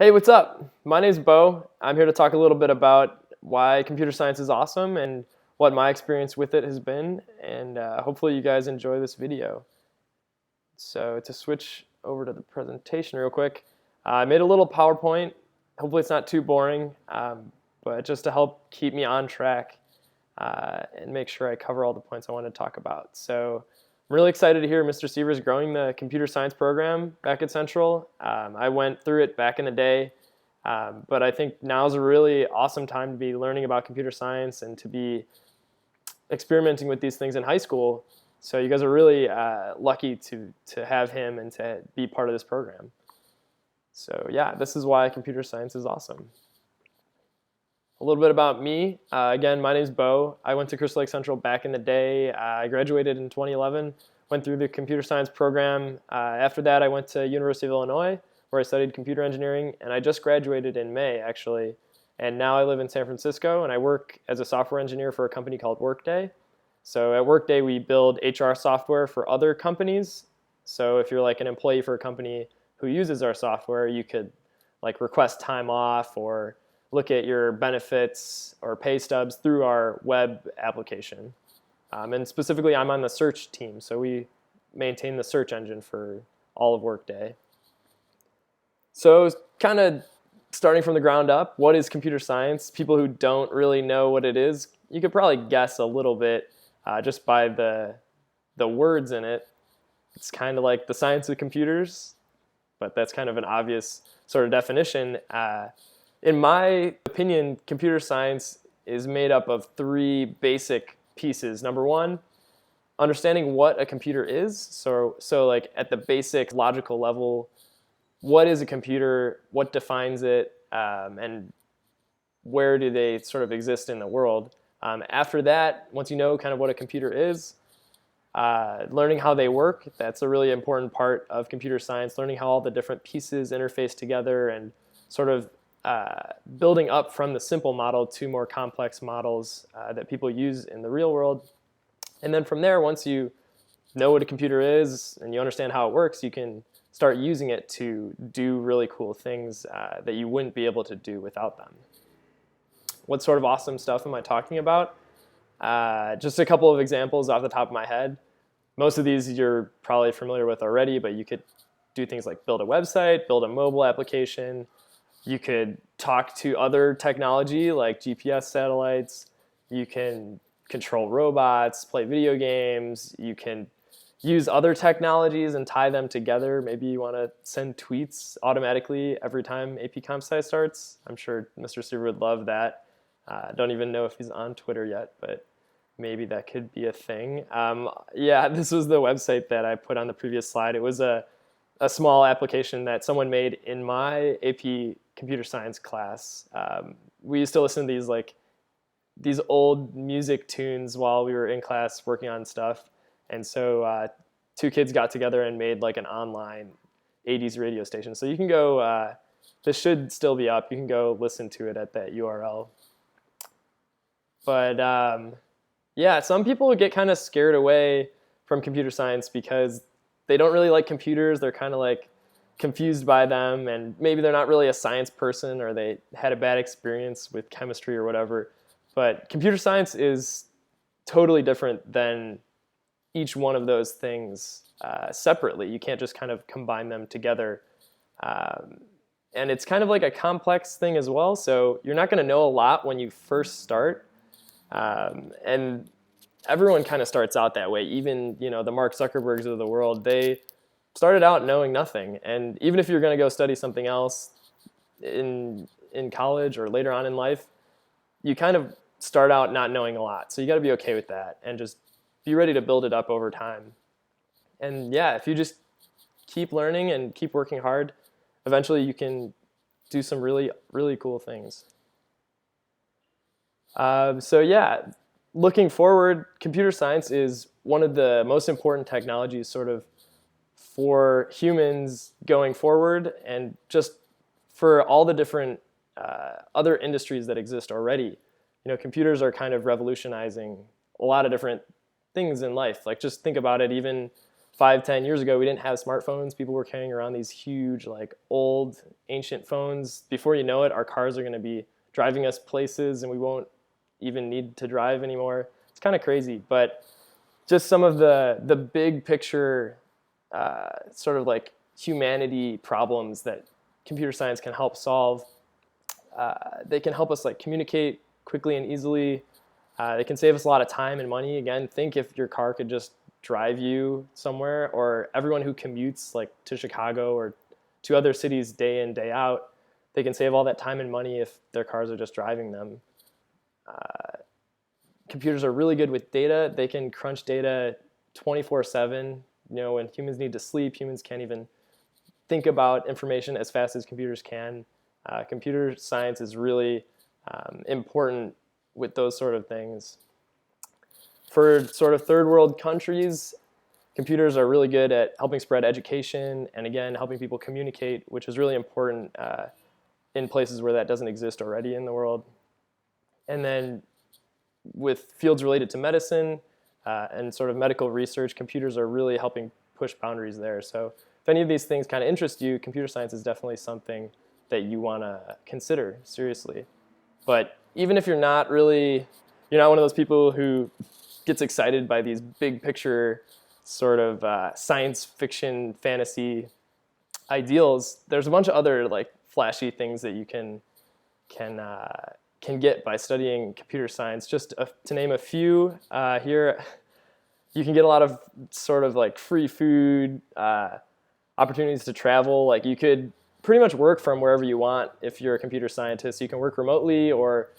Hey, what's up? My name's Bo. I'm here to talk a little bit about why computer science is awesome and what my experience with it has been, and hopefully you guys enjoy this video. So to switch over to the presentation real quick, I made a little PowerPoint. Hopefully it's not too boring, but just to help keep me on track and make sure I cover all the points I want to talk about. So I'm really excited to hear Mr. Seaver's growing the computer science program back at Central. I went through it back in the day, but I think now is a really awesome time to be learning about computer science and to be experimenting with these things in high school. So you guys are really lucky to have him and to be part of this program. So yeah, this is why computer science is awesome. A little bit about me. Again, my name's Bo. I went to Crystal Lake Central back in the day. I graduated in 2011, went through the computer science program. After that, I went to University of Illinois, where I studied computer engineering, and I just graduated in May, actually. And now I live in San Francisco, and I work as a software engineer for a company called Workday. So at Workday, we build HR software for other companies. So if you're like an employee for a company who uses our software, you could like request time off or look at your benefits or pay stubs through our web application. And specifically, I'm on the search team, so we maintain the search engine for all of Workday. So kind of starting from the ground up, what is computer science? People who don't really know what it is, you could probably guess a little bit just by the words in it. It's kind of like the science of computers, but that's kind of an obvious sort of definition. In my opinion, computer science is made up of three basic pieces. Number one, understanding what a computer is. So like at the basic logical level, what is a computer, what defines it, and where do they sort of exist in the world. After that, once you know kind of what a computer is, learning how they work, that's a really important part of computer science, learning how all the different pieces interface together and sort of building up from the simple model to more complex models that people use in the real world. And then from there, once you know what a computer is and you understand how it works, you can start using it to do really cool things that you wouldn't be able to do without them. What sort of awesome stuff am I talking about? Just a couple of examples off the top of my head. Most of these you're probably familiar with already, but you could do things like build a website, build a mobile application. You could talk to other technology like GPS satellites. You can control robots, play video games. You can use other technologies and tie them together. Maybe you want to send tweets automatically every time AP Comp Sci starts. I'm sure Mr. Seaver would love that. Don't even know if he's on Twitter yet, but maybe that could be a thing. Yeah, this was the website that I put on the previous slide. It was a small application that someone made in my AP computer science class. We used to listen to these old music tunes while we were in class working on stuff. And so two kids got together and made like an online 80s radio station. So you can go, this should still be up. You can go listen to it at that URL. But yeah, some people get kind of scared away from computer science because they don't really like computers. They're kind of like confused by them, and maybe they're not really a science person or they had a bad experience with chemistry or whatever. But computer science is totally different than each one of those things separately. You can't just kind of combine them together. And it's kind of like a complex thing as well. So you're not going to know a lot when you first start. And everyone kind of starts out that way. Even, the Mark Zuckerbergs of the world, they started out knowing nothing. And even if you're going to go study something else in college or later on in life, you kind of start out not knowing a lot. So you got to be okay with that and just be ready to build it up over time. And yeah, if you just keep learning and keep working hard, eventually you can do some really, really cool things. So yeah, looking forward, computer science is one of the most important technologies sort of for humans going forward and just for all the different other industries that exist already. Computers are kind of revolutionizing a lot of different things in life. Like just think about it, even 5-10 years ago, we didn't have smartphones. People were carrying around these huge, like old, ancient phones. Before you know it, our cars are going to be driving us places and we won't even need to drive anymore. It's kind of crazy, but just some of the big picture sort of like humanity problems that computer science can help solve. They can help us like communicate quickly and easily. They can save us a lot of time and money. Again, think if your car could just drive you somewhere, or everyone who commutes like to Chicago or to other cities day in, day out, they can save all that time and money if their cars are just driving them. Computers are really good with data. They can crunch data 24/7. When humans need to sleep, humans can't even think about information as fast as computers can. Computer science is really important with those sort of things. For sort of third world countries, computers are really good at helping spread education and, again, helping people communicate, which is really important in places where that doesn't exist already in the world. And then with fields related to medicine and sort of medical research, computers are really helping push boundaries there. So if any of these things kind of interest you, computer science is definitely something that you want to consider seriously. But even if you're not one of those people who gets excited by these big picture sort of science fiction fantasy ideals, there's a bunch of other like flashy things that you can get by studying computer science. Just to name a few, here you can get a lot of sort of like free food, opportunities to travel. Like you could pretty much work from wherever you want if you're a computer scientist. You can work remotely, or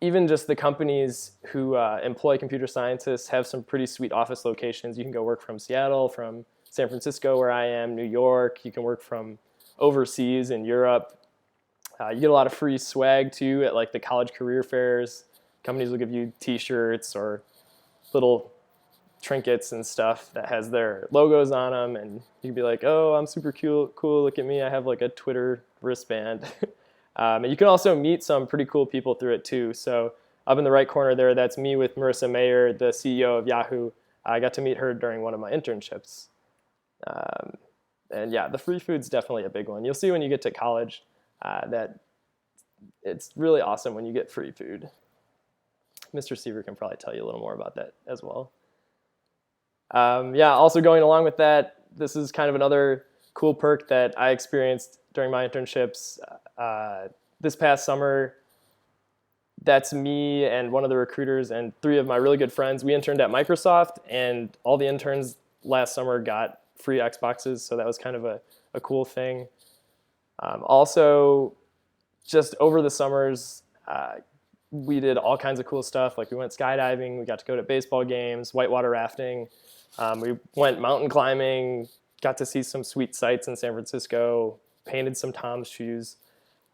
even just the companies who employ computer scientists have some pretty sweet office locations. You can go work from Seattle, from San Francisco, where I am, New York. You can work from overseas in Europe. You get a lot of free swag too at like the college career fairs. Companies will give you t-shirts or little trinkets and stuff that has their logos on them, and you can be like, oh, I'm super cool, look at me, I have like a Twitter wristband. And you can also meet some pretty cool people through it too. So up in the right corner there, that's me with Marissa Mayer, the CEO of Yahoo. I got to meet her during one of my internships. And yeah, the free food's definitely a big one. You'll see when you get to college that it's really awesome when you get free food. Mr. Seaver can probably tell you a little more about that as well. Yeah, also going along with that, this is kind of another cool perk that I experienced during my internships. This past summer, that's me and one of the recruiters and 3 of my really good friends. We interned at Microsoft, and all the interns last summer got free Xboxes, so that was kind of a cool thing. Also, just over the summers, we did all kinds of cool stuff. Like we went skydiving, we got to go to baseball games, whitewater rafting. We went mountain climbing, got to see some sweet sights in San Francisco, painted some Tom's shoes.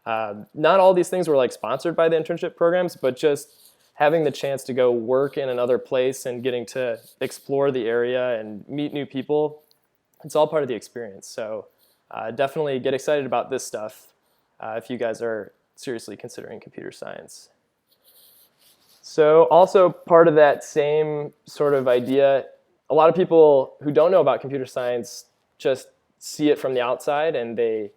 Not all these things were like sponsored by the internship programs, but just having the chance to go work in another place and getting to explore the area and meet new people, it's all part of the experience. So definitely get excited about this stuff if you guys are seriously considering computer science. So also part of that same sort of idea, a lot of people who don't know about computer science just see it from the outside and they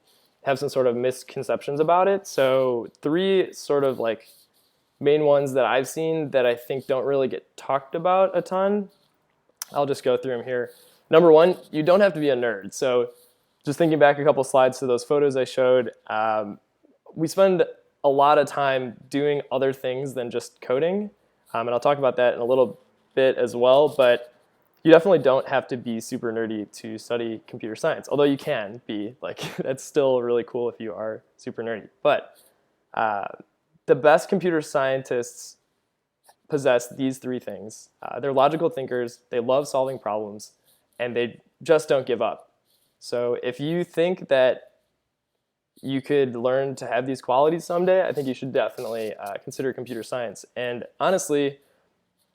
have some sort of misconceptions about it. So 3 sort of like main ones that I've seen that I think don't really get talked about a ton. I'll just go through them here. Number 1, you don't have to be a nerd. So just thinking back a couple slides to those photos I showed, we spend a lot of time doing other things than just coding. And I'll talk about that in a little bit as well, but you definitely don't have to be super nerdy to study computer science, although you can be. Like, that's still really cool if you are super nerdy. But the best computer scientists possess these 3 things. They're logical thinkers, they love solving problems, and they just don't give up. So if you think that you could learn to have these qualities someday, I think you should definitely consider computer science. And honestly,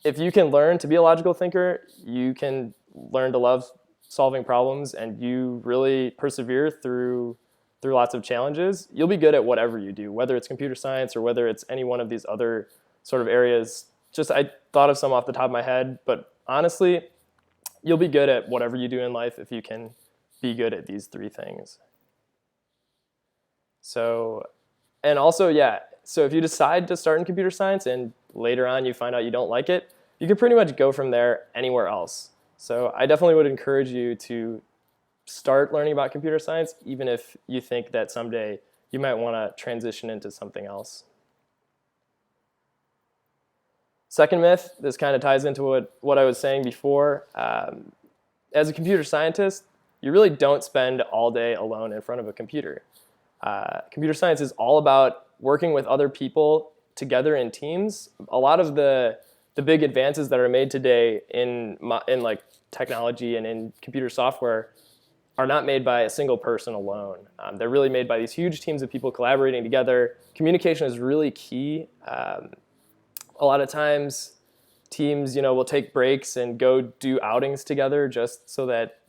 if you can learn to be a logical thinker, you can learn to love solving problems, and you really persevere through lots of challenges, you'll be good at whatever you do, whether it's computer science or whether it's any one of these other sort of areas. Just I thought of some off the top of my head, but honestly, you'll be good at whatever you do in life if you can be good at these three things. So, and also, yeah, so if you decide to start in computer science and later on you find out you don't like it, you can pretty much go from there anywhere else. So I definitely would encourage you to start learning about computer science, even if you think that someday you might want to transition into something else. Second myth, this kind of ties into what I was saying before. As a computer scientist, you really don't spend all day alone in front of a computer. Computer science is all about working with other people together in teams. A lot of the big advances that are made today in like technology and in computer software are not made by a single person alone. They're really made by these huge teams of people collaborating together. Communication is really key. A lot of times, teams, will take breaks and go do outings together just so that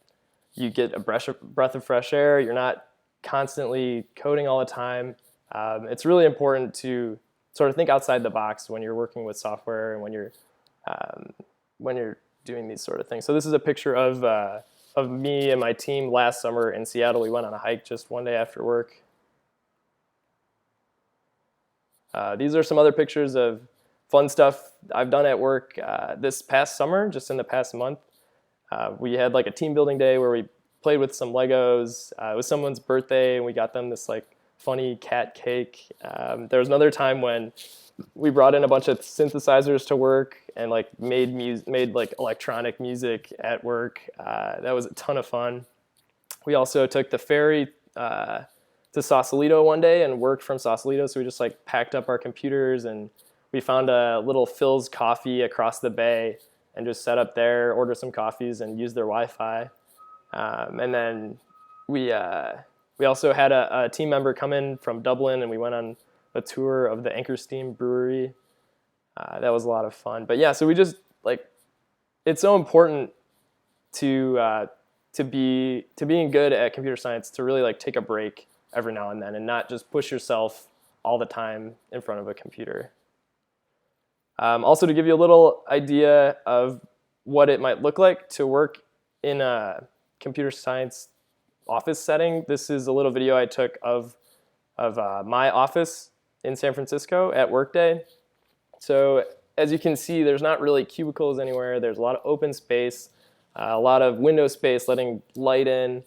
you get a breath of fresh air. You're not constantly coding all the time. It's really important to sort of think outside the box when you're working with software and when you're doing these sort of things. So this is a picture of me and my team last summer in Seattle. We went on a hike just one day after work. These are some other pictures of fun stuff I've done at work this past summer, just in the past month. We had like a team building day where we played with some Legos. It was someone's birthday and we got them this like funny cat cake. There was another time when we brought in a bunch of synthesizers to work and like made like electronic music at work. That was a ton of fun. We also took the ferry to Sausalito one day and worked from Sausalito. So we just like packed up our computers and we found a little Phil's Coffee across the bay and just set up there, ordered some coffees, and used their Wi-Fi. And then we also had a team member come in from Dublin, and we went on a tour of the Anchor Steam Brewery. That was a lot of fun. But yeah, so we just like, it's so important to being good at computer science to really like take a break every now and then and not just push yourself all the time in front of a computer. Also, to give you a little idea of what it might look like to work in a computer science office setting, this is a little video I took of my office in San Francisco at Workday. So as you can see, there's not really cubicles anywhere. There's a lot of open space, a lot of window space letting light in.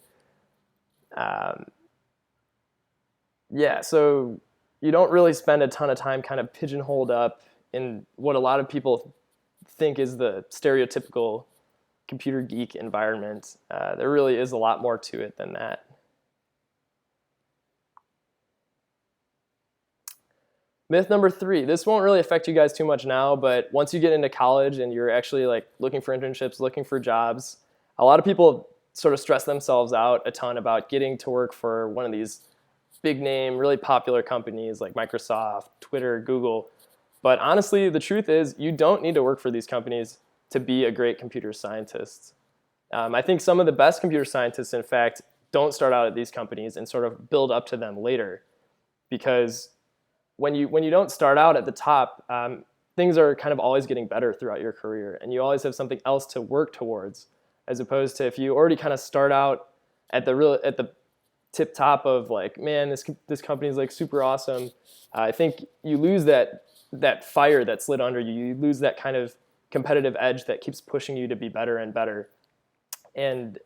Yeah, so you don't really spend a ton of time kind of pigeonholed up in what a lot of people think is the stereotypical computer geek environment. There really is a lot more to it than that. Myth number 3, this won't really affect you guys too much now, but once you get into college and you're actually like looking for internships, looking for jobs, a lot of people sort of stress themselves out a ton about getting to work for one of these big name, really popular companies like Microsoft, Twitter, Google. But honestly, the truth is you don't need to work for these companies to be a great computer scientist. I think some of the best computer scientists, in fact, don't start out at these companies and sort of build up to them later. Because when you don't start out at the top, things are kind of always getting better throughout your career, and you always have something else to work towards, as opposed to if you already kind of start out at the tip top of like, man, this company is like super awesome. I think you lose that fire that's lit under you. You lose that kind of competitive edge that keeps pushing you to be better and better. And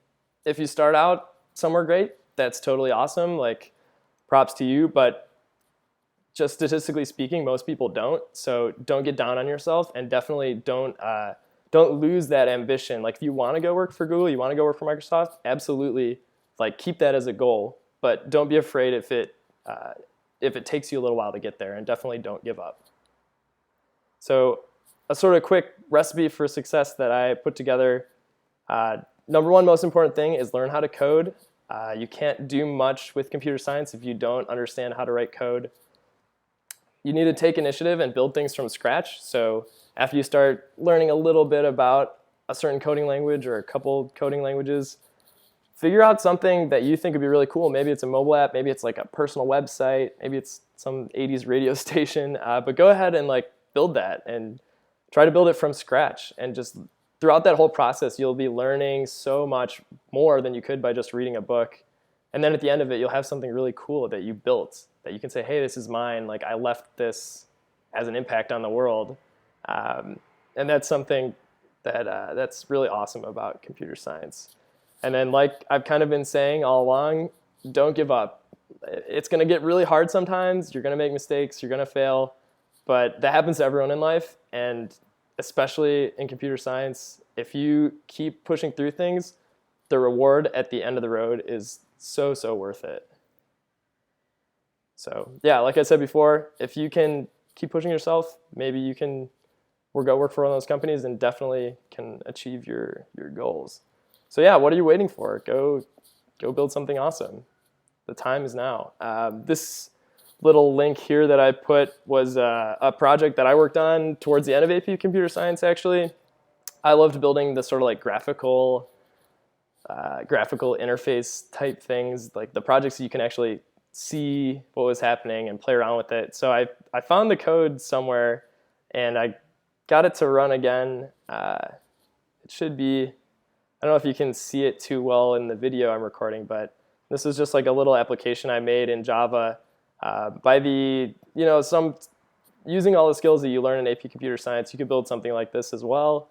if you start out somewhere great, that's totally awesome. Like, props to you. But just statistically speaking, most people don't. So don't get down on yourself, and definitely don't lose that ambition. Like, if you want to go work for Google, you want to go work for Microsoft, absolutely. Like, keep that as a goal. But don't be afraid if it takes you a little while to get there, and definitely don't give up. So a sort of quick recipe for success that I put together. Number one most important thing is learn how to code. You can't do much with computer science if you don't understand how to write code. You need to take initiative and build things from scratch. So after you start learning a little bit about a certain coding language or a couple coding languages, figure out something that you think would be really cool. Maybe it's a mobile app, maybe it's like a personal website, maybe it's some 80s radio station, but go ahead and like build that and try to build it from scratch, and just throughout that whole process, you'll be learning so much more than you could by just reading a book. And then at the end of it, you'll have something really cool that you built that you can say, hey, this is mine. Like, I left this as an impact on the world. And that's something that's really awesome about computer science. And then, like I've kind of been saying all along, don't give up. It's going to get really hard sometimes. You're going to make mistakes. You're going to fail. But that happens to everyone in life. And especially in computer science, if you keep pushing through things, the reward at the end of the road is so, so worth it. So yeah, like I said before, if you can keep pushing yourself, maybe you can go work for one of those companies and definitely can achieve your goals. So yeah, what are you waiting for? Go build something awesome. The time is now. This little link here that I put was a project that I worked on towards the end of AP Computer Science, actually. I loved building the sort of like graphical interface type things, like the projects you can actually see what was happening and play around with it. So I found the code somewhere and I got it to run again. It should be, I don't know if you can see it too well in the video I'm recording, but this is just like a little application I made in Java using all the skills that you learn in AP Computer Science. You could build something like this as well.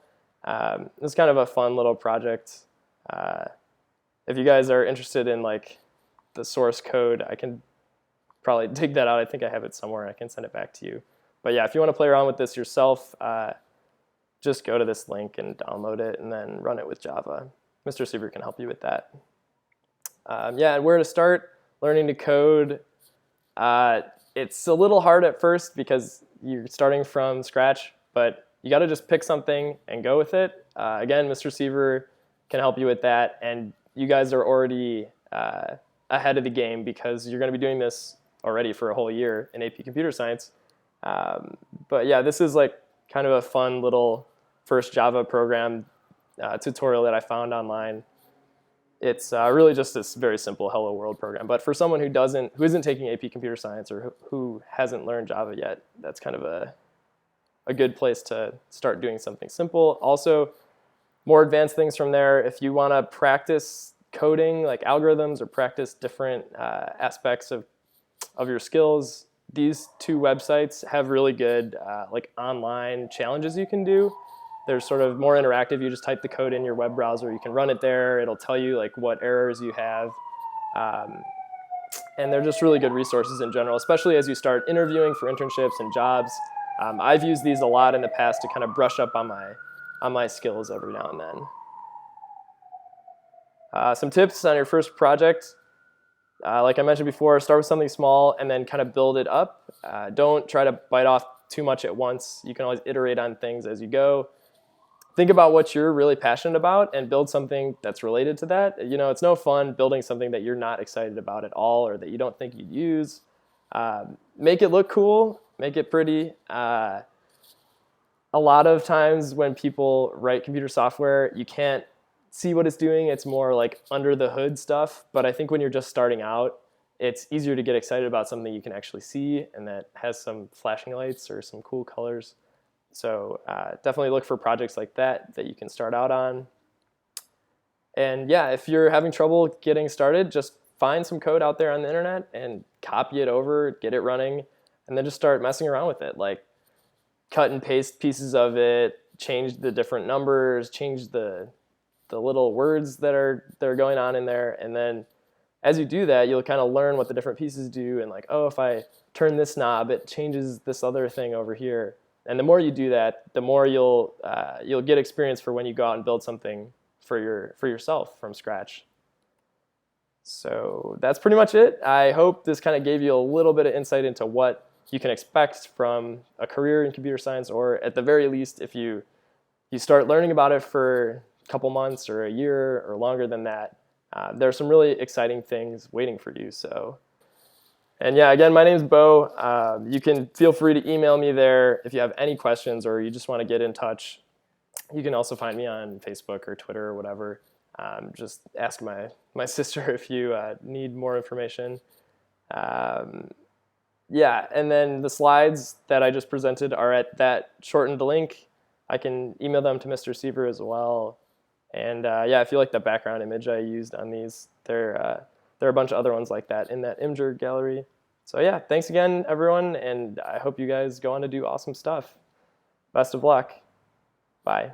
It's kind of a fun little project. If you guys are interested in like the source code, I can probably dig that out. I think I have it somewhere. I can send it back to you. But yeah, if you want to play around with this yourself, just go to this link and download it and then run it with Java. Mr. Siever can help you with that. Yeah, and where to start learning to code. It's a little hard at first because you're starting from scratch, but you got to just pick something and go with it. Again, Mr. Siever can help you with that, and you guys are already ahead of the game because you're going to be doing this already for a whole year in AP Computer Science. But yeah, this is like kind of a fun little first Java program tutorial that I found online. It's really just this very simple hello world program. But for someone who isn't taking AP Computer Science or who hasn't learned Java yet, that's kind of a good place to start doing something simple. Also, more advanced things from there. If you want to practice coding, like algorithms, or practice different aspects of your skills, these two websites have really good like online challenges you can do. They're sort of more interactive. You just type the code in your web browser. You can run it there. It'll tell you like what errors you have. And they're just really good resources in general, especially as you start interviewing for internships and jobs. I've used these a lot in the past to kind of brush up on my skills every now and then. Some tips on your first project. Like I mentioned before, start with something small and then kind of build it up. Don't try to bite off too much at once. You can always iterate on things as you go. Think about what you're really passionate about and build something that's related to that. You know, it's no fun building something that you're not excited about at all or that you don't think you'd use. Make it look cool, make it pretty. A lot of times when people write computer software, you can't see what it's doing. It's more like under the hood stuff. But I think when you're just starting out, it's easier to get excited about something you can actually see and that has some flashing lights or some cool colors. So definitely look for projects like that you can start out on. And yeah, if you're having trouble getting started, just find some code out there on the internet and copy it over, get it running, and then just start messing around with it. Like cut and paste pieces of it, change the different numbers, change the little words that are going on in there. And then as you do that, you'll kind of learn what the different pieces do and like, oh, if I turn this knob, it changes this other thing over here. And the more you do that, the more you'll get experience for when you go out and build something for yourself from scratch. So that's pretty much it. I hope this kind of gave you a little bit of insight into what you can expect from a career in computer science, or at the very least, if you start learning about it for a couple months or a year or longer than that, there are some really exciting things waiting for you. So. And yeah, again, my name is Bo. You can feel free to email me there if you have any questions or you just want to get in touch. You can also find me on Facebook or Twitter or whatever. Just ask my sister if you need more information. Yeah, and then the slides that I just presented are at that shortened link. I can email them to Mr. Seaver as well. And yeah, if you like the background image I used on these, there are a bunch of other ones like that in that Imgur gallery. So yeah, thanks again, everyone, and I hope you guys go on to do awesome stuff. Best of luck. Bye.